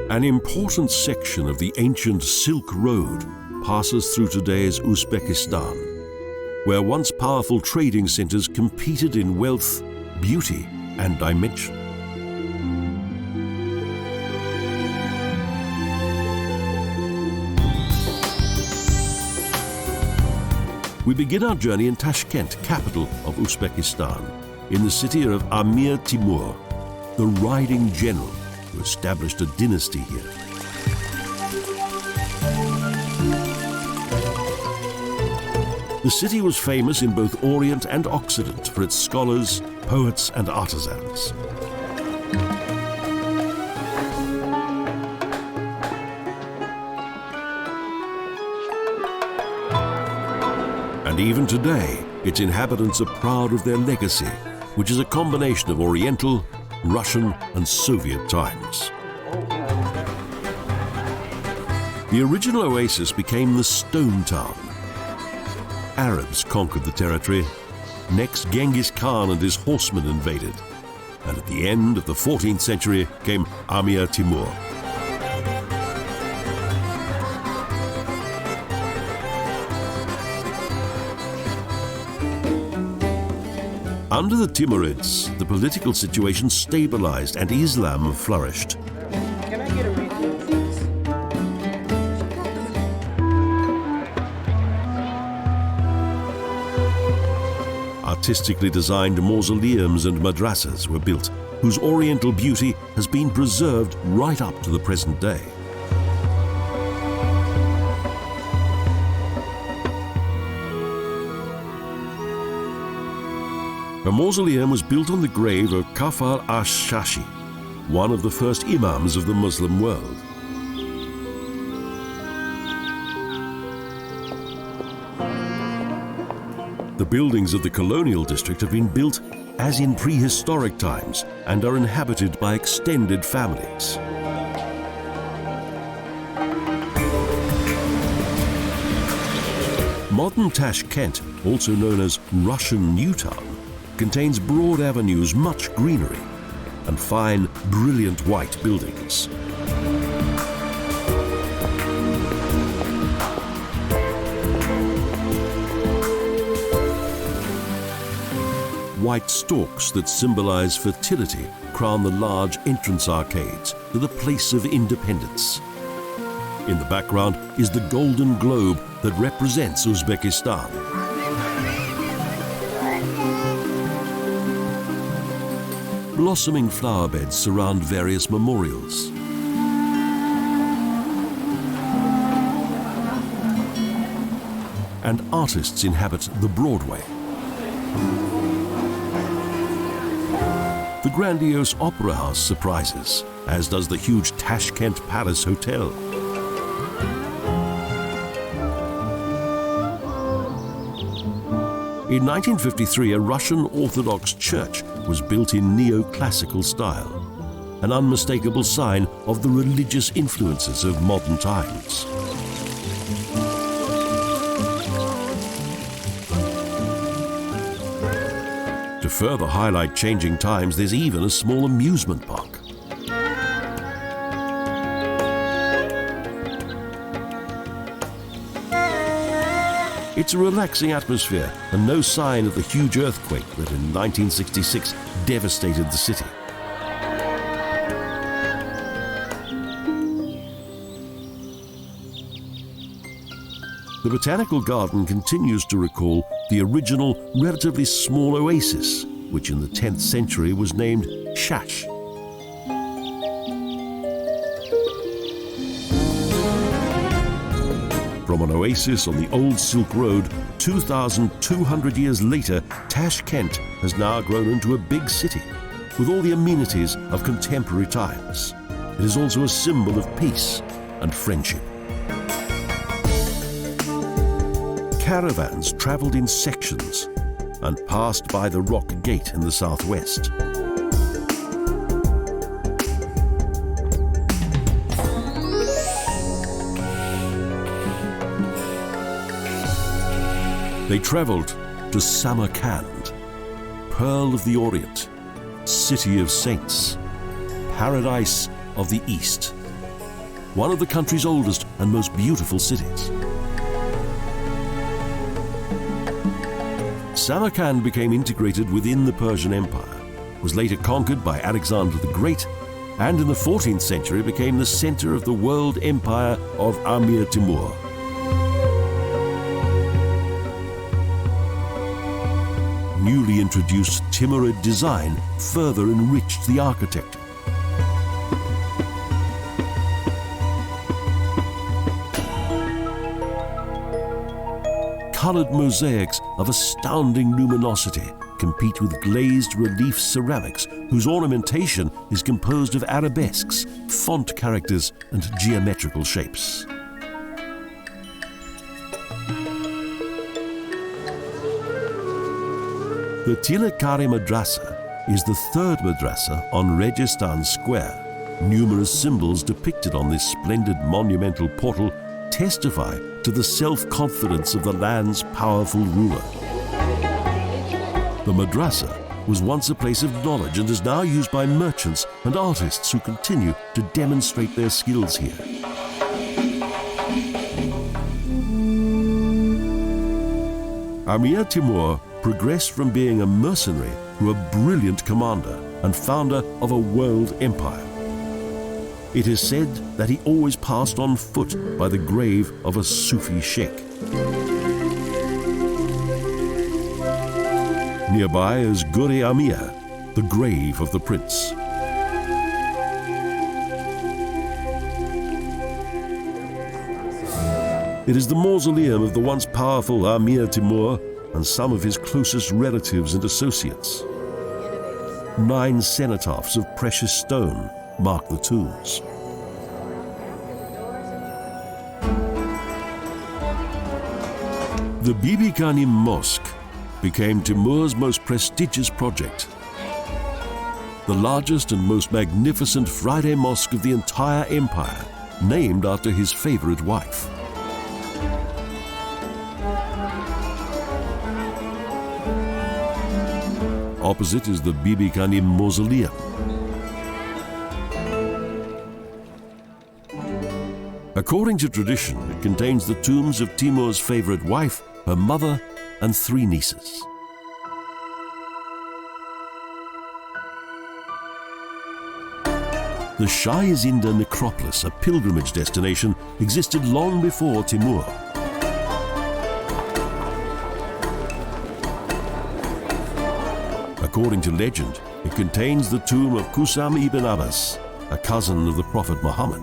An important section of the ancient Silk Road passes through today's Uzbekistan, where once powerful trading centers competed in wealth, beauty, and dimension. We begin our journey in Tashkent, capital of Uzbekistan, in the city of Amir Timur, the riding general who established a dynasty here. The city was famous in both Orient and Occident for its scholars, poets, and artisans. And even today, its inhabitants are proud of their legacy, which is a combination of Oriental, Russian, and Soviet times. The original oasis became the Stone Town. Arabs conquered the territory. Next, Genghis Khan and his horsemen invaded. And at the end of the 14th century came Amir Timur. Under the Timurids, the political situation stabilized and Islam flourished. Can I get a refill, please? Artistically designed mausoleums and madrassas were built, whose oriental beauty has been preserved right up to the present day. A mausoleum was built on the grave of Kafar ash-Shashi, one of the first imams of the Muslim world. The buildings of the colonial district have been built as in prehistoric times and are inhabited by extended families. Modern Tashkent, also known as Russian Newtown, contains broad avenues, much greenery, and fine, brilliant white buildings. White stalks that symbolize fertility crown the large entrance arcades to the place of independence. In the background is the golden globe that represents Uzbekistan. Blossoming flower beds surround various memorials. And artists inhabit the Broadway. The grandiose opera house surprises, as does the huge Tashkent Palace Hotel. In 1953, a Russian Orthodox church was built in neoclassical style, an unmistakable sign of the religious influences of modern times. To further highlight changing times, there's even a small amusement park. It's a relaxing atmosphere and no sign of the huge earthquake that in 1966 devastated the city. The Botanical Garden continues to recall the original, relatively small oasis, which in the 10th century was named Shash. From an oasis on the old Silk Road, 2,200 years later, Tashkent has now grown into a big city with all the amenities of contemporary times. It is also a symbol of peace and friendship. Caravans traveled in sections and passed by the Rock Gate in the southwest. They traveled to Samarkand. Samarkand, Pearl of the Orient, City of Saints, Paradise of the East, one of the country's oldest and most beautiful cities. Samarkand became integrated within the Persian Empire, was later conquered by Alexander the Great, and in the 14th century became the center of the world empire of Amir Timur. Newly introduced Timurid design further enriched the architecture. Colored mosaics of astounding luminosity compete with glazed relief ceramics whose ornamentation is composed of arabesques, font characters, and geometrical shapes. The Tilakari Madrassa is the third madrassa on Registan Square. Numerous symbols depicted on this splendid monumental portal testify to the self-confidence of the land's powerful ruler. The madrassa was once a place of knowledge and is now used by merchants and artists who continue to demonstrate their skills here. Amir Timur progressed from being a mercenary to a brilliant commander and founder of a world empire. It is said that he always passed on foot by the grave of a Sufi sheikh. Nearby is Gur-e-Amir, the grave of the prince. It is the mausoleum of the once powerful Amir Timur and some of his closest relatives and associates. 9 cenotaphs of precious stone mark the tombs. The Bibi Kanim Mosque became Timur's most prestigious project. The largest and most magnificent Friday mosque of the entire empire, named after his favorite wife. Opposite is the Bibi Kanim Mausoleum. According to tradition, it contains the tombs of Timur's favorite wife, her mother, and 3 nieces. The Zinder Necropolis, a pilgrimage destination, existed long before Timur. According to legend, it contains the tomb of Qusam ibn Abbas, a cousin of the Prophet Muhammad.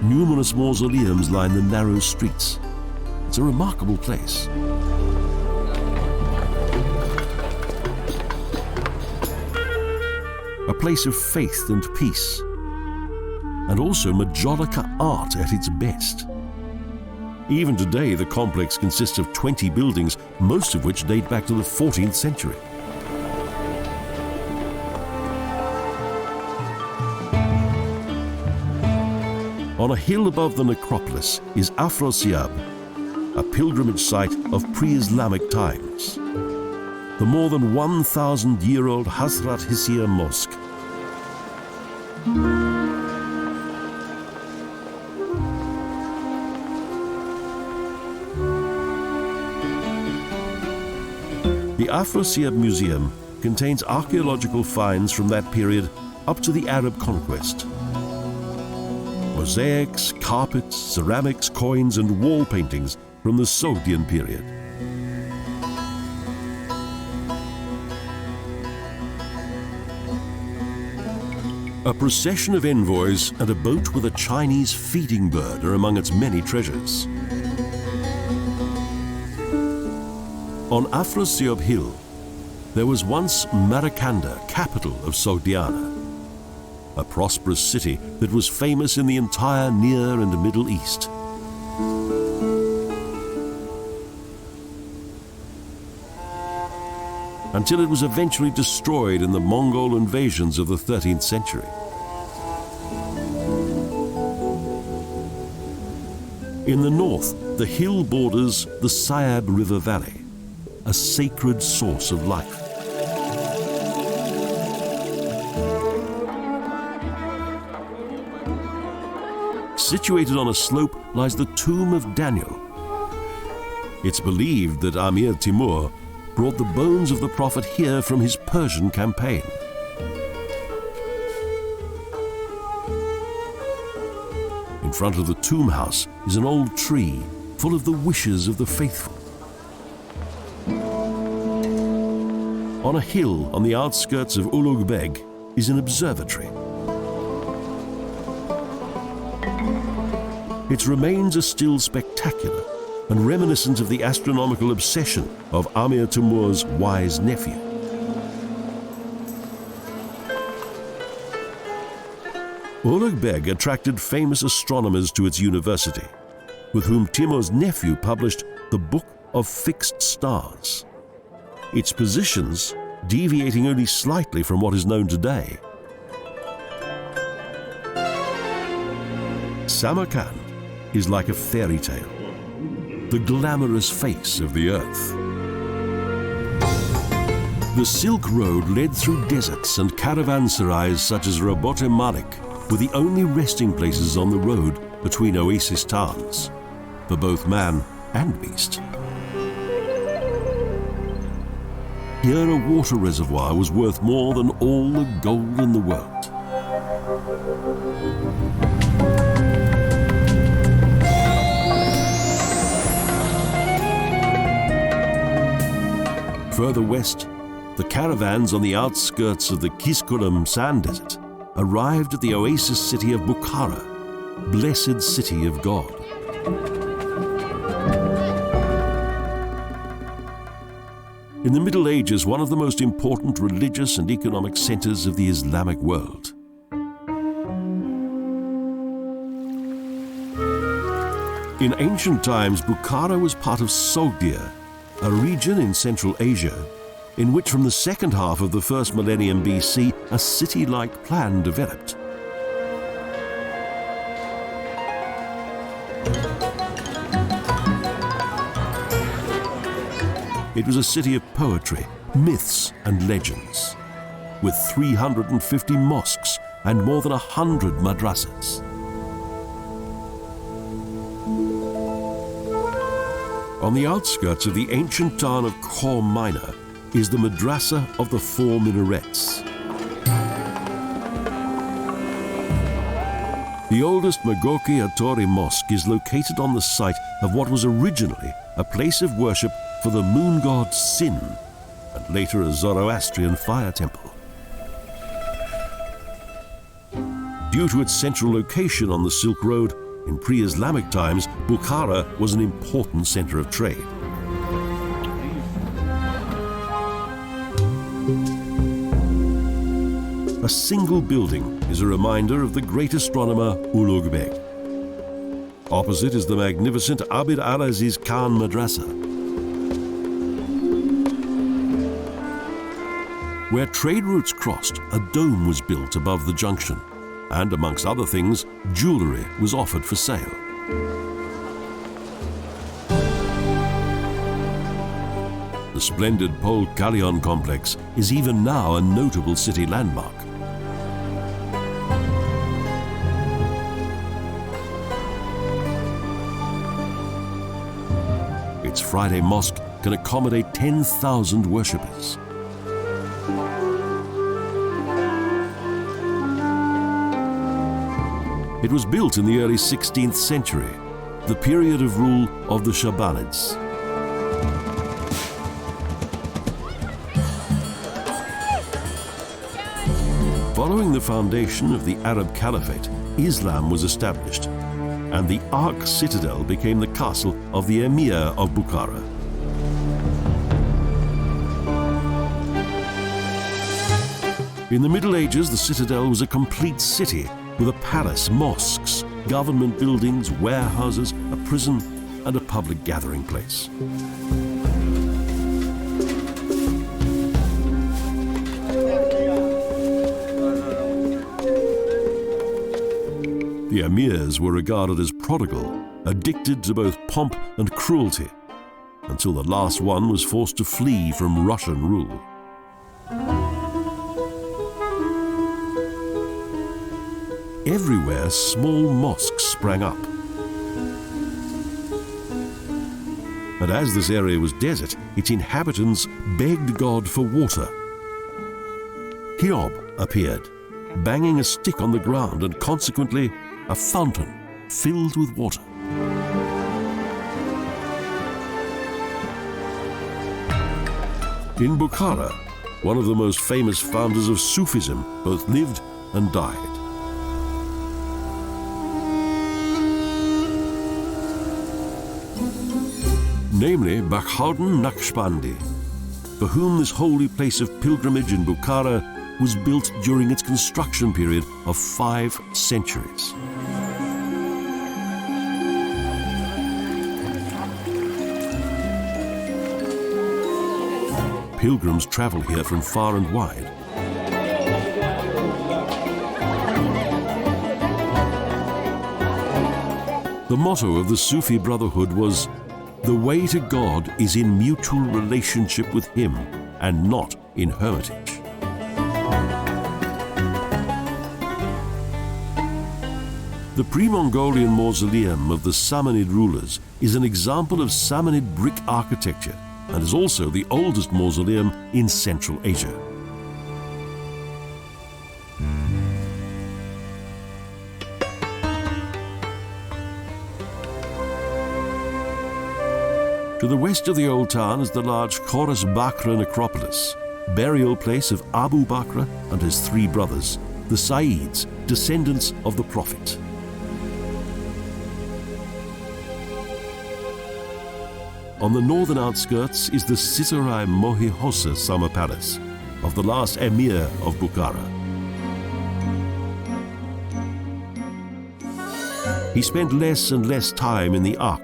Numerous mausoleums line the narrow streets. It's a remarkable place. A place of faith and peace, and also Majolica art at its best. Even today, the complex consists of 20 buildings, most of which date back to the 14th century. On a hill above the necropolis is Afrosierra, a pilgrimage site of pre-Islamic times. The more than 1,000-year-old Hazrat Hissir Mosque. The Afrosierra Museum contains archaeological finds from that period up to the Arab conquest. Mosaics, carpets, ceramics, coins, and wall paintings from the Sogdian period. A procession of envoys and a boat with a Chinese feeding bird are among its many treasures. On Afrosierra Hill, there was once Samarkand, capital of Sogdiana, a prosperous city that was famous in the entire Near and Middle East. Until it was eventually destroyed in the Mongol invasions of the 13th century. In the north, the hill borders the Sayab River Valley, a sacred source of life. Situated on a slope lies the tomb of Daniel. It's believed that Amir Timur brought the bones of the prophet here from his Persian campaign. In front of the tomb house is an old tree full of the wishes of the faithful. On a hill on the outskirts of Ulugh is an observatory. Its remains are still spectacular and reminiscent of the astronomical obsession of Amir Timur's wise nephew. Ulugh attracted famous astronomers to its university, with whom Timur's nephew published the Book of Fixed Stars, its positions deviating only slightly from what is known today. Samarkand is like a fairy tale, the glamorous face of the earth. The Silk Road led through deserts, and caravanserais such as Rabot e Malik were the only resting places on the road between oasis towns, for both man and beast. Here a water reservoir was worth more than all the gold in the world. Further west, the caravans on the outskirts of the Kiskulam sand desert arrived at the oasis city of Bukhara, blessed city of God. In the Middle Ages, one of the most important religious and economic centers of the Islamic world. In ancient times, Bukhara was part of Sogdia, a region in Central Asia, in which from the second half of the first millennium BC, a city-like plan developed. It was a city of poetry, myths and legends, with 350 mosques and more than 100 madrassas. On the outskirts of the ancient town of Khor Minor is the Madrassa of the Four Minarets. The oldest Magoki Atori Mosque is located on the site of what was originally a place of worship for the moon god Sin, and later a Zoroastrian fire temple. Due to its central location on the Silk Road, in pre-Islamic times, Bukhara was an important center of trade. A single building is a reminder of the great astronomer Ulugh Beg. Opposite is the magnificent Abd al-Aziz Khan Madrassa, where trade routes crossed. A dome was built above the junction, and amongst other things, jewelry was offered for sale. The splendid Pol Kalion complex is even now a notable city landmark. Its Friday mosque can accommodate 10,000 worshippers. It was built in the early 16th century, the period of rule of the Shabanids. Following the foundation of the Arab Caliphate, Islam was established, and the Ark Citadel became the castle of the Emir of Bukhara. In the Middle Ages, the citadel was a complete city with a palace, mosques, government buildings, warehouses, a prison, and a public gathering place. The emirs were regarded as prodigal addicted to both pomp and cruelty, until the last one was forced to flee from Russian rule. Everywhere, small mosques sprang up. And as this area was desert, its inhabitants begged God for water. Hiob appeared, banging a stick on the ground, and consequently a fountain filled with water. In Bukhara, one of the most famous founders of Sufism both lived and died. Namely Bakhauddin Naqshbandi, for whom this holy place of pilgrimage in Bukhara was built during its construction period of 5 centuries. Pilgrims travel here from far and wide. The motto of the Sufi Brotherhood was, "The way to God is in mutual relationship with Him and not in hermitage." The Pre-Mongolian Mausoleum of the Samanid rulers is an example of Samanid brick architecture and is also the oldest mausoleum in Central Asia. To the west of the old town is the large Gur-e-Amir necropolis, burial place of Abu Bakr and his 3 brothers, the Saids, descendants of the Prophet. On the northern outskirts is the Sitarai Mohi Hossa summer palace of the last Emir of Bukhara. He spent less and less time in the Ark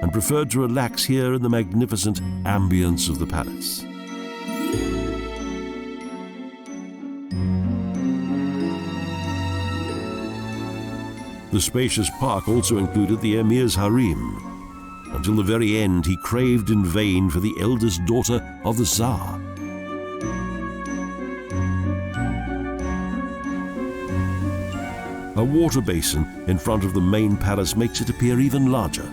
and preferred to relax here in the magnificent ambience of the palace. The spacious park also included the Emir's harem. Until the very end, he craved in vain for the eldest daughter of the Tsar. A water basin in front of the main palace makes it appear even larger.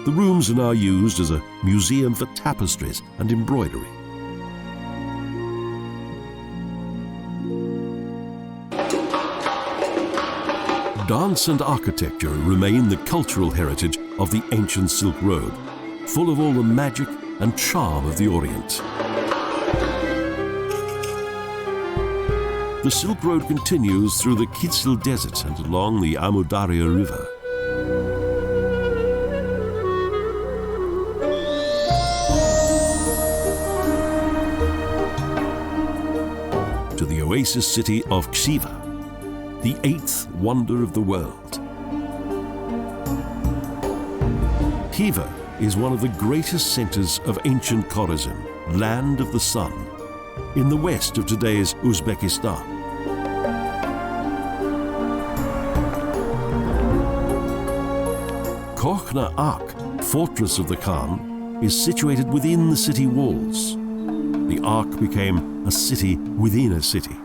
The rooms are now used as a museum for tapestries and embroidery. Dance and architecture remain the cultural heritage of the ancient Silk Road, full of all the magic and charm of the Orient. The Silk Road continues through the Kitsil Desert and along the Amu Darya River. To the oasis city of Khiva, the 8th wonder of the world. Khiva is one of the greatest centers of ancient Khorasan, land of the sun, in the west of today's Uzbekistan. Kokhna Ark, fortress of the Khan, is situated within the city walls. The Ark became a city within a city,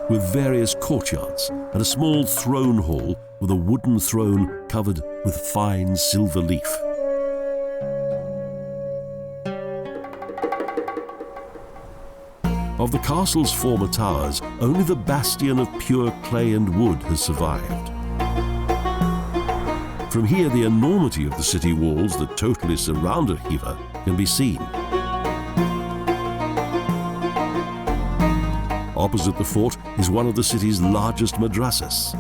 with various courtyards and a small throne hall with a wooden throne covered with fine silver leaf. Of the castle's former towers, only the bastion of pure clay and wood has survived. From here, the enormity of the city walls that totally surrounded Khiva can be seen. Opposite the fort is one of the city's largest madrassas.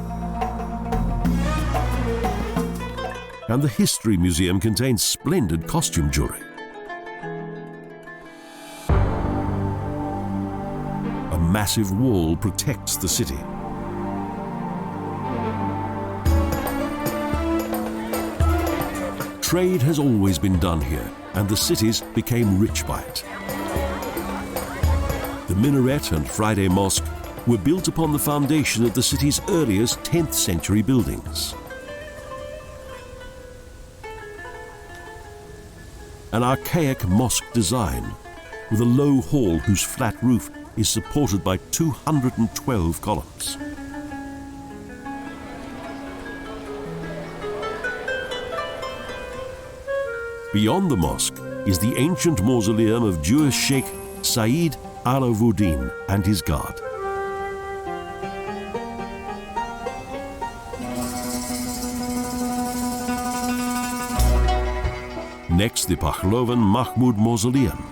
And the History Museum contains splendid costume jewelry. A massive wall protects the city. Trade has always been done here, and the cities became rich by it. The minaret and Friday Mosque were built upon the foundation of the city's earliest 10th century buildings. An archaic mosque design with a low hall whose flat roof is supported by 212 columns. Beyond the mosque is the ancient mausoleum of Jewish Sheikh Said Alavuddin and his guard. Next, the Pahlavan Mahmud Mausoleum.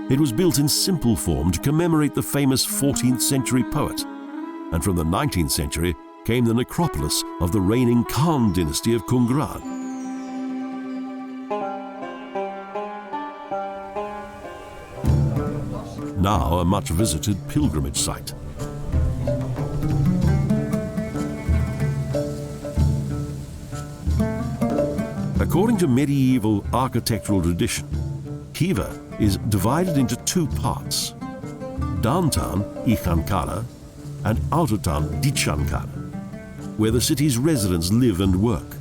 It was built in simple form to commemorate the famous 14th century poet, and from the 19th century came the necropolis of the reigning Khan dynasty of Kungrad. Now a much visited pilgrimage site. According to medieval architectural tradition, Khiva is divided into two parts, downtown Ikhankara and outertown Dichankara, where the city's residents live and work.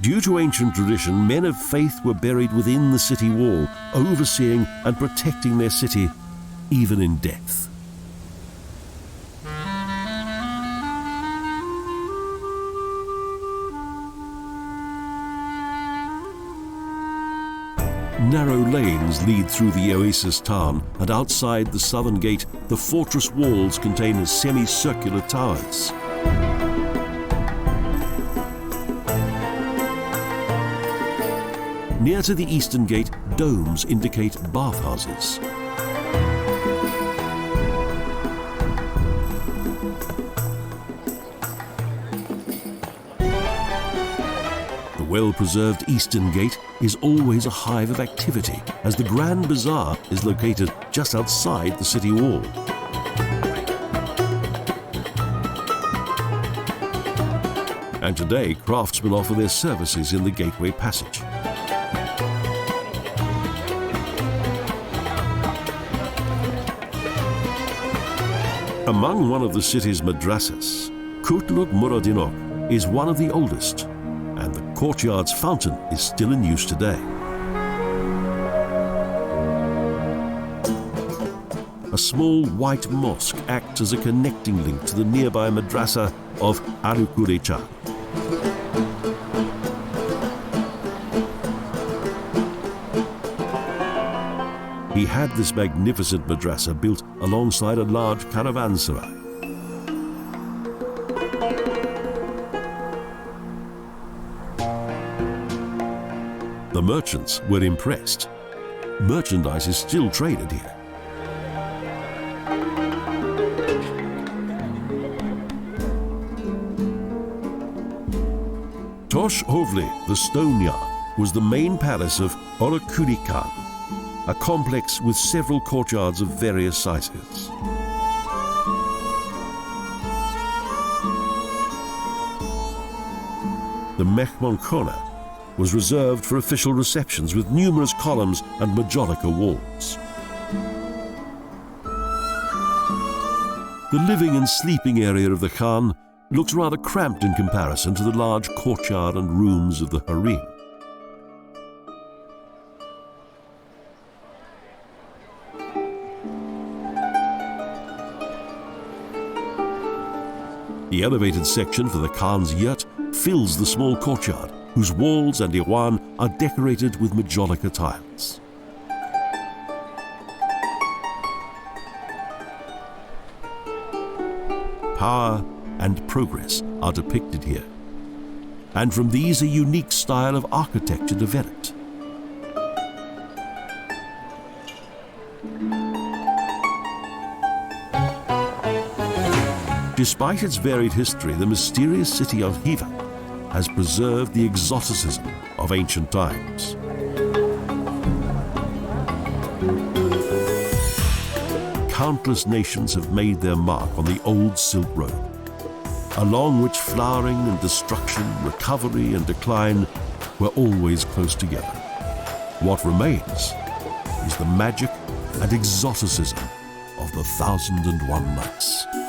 Due to ancient tradition, men of faith were buried within the city wall, overseeing and protecting their city, even in death. Narrow lanes lead through the oasis town, and outside the southern gate, the fortress walls contain semicircular towers. Near to the eastern gate, domes indicate bathhouses. The well-preserved eastern gate is always a hive of activity, as the Grand Bazaar is located just outside the city wall. And today, craftsmen offer their services in the gateway passage. Among one of the city's madrassas, Kutluk Muradinok is one of the oldest, and the courtyard's fountain is still in use today. A small white mosque acts as a connecting link to the nearby madrassa of Arukurecha. He had this magnificent madrassa built alongside a large caravanserai. The merchants were impressed. Merchandise is still traded here. Tosh Hovli, the stone yard, was the main palace of Orakuri Khan, a complex with several courtyards of various sizes. The Mehman Khona was reserved for official receptions with numerous columns and majolica walls. The living and sleeping area of the Khan looks rather cramped in comparison to the large courtyard and rooms of the harem. The elevated section for the Khan's yurt fills the small courtyard, whose walls and iwan are decorated with majolica tiles. Power and progress are depicted here, and from these a unique style of architecture developed. Despite its varied history, the mysterious city of Khiva has preserved the exoticism of ancient times. Countless nations have made their mark on the old Silk Road, along which flowering and destruction, recovery and decline were always close together. What remains is the magic and exoticism of the 1001 Nights.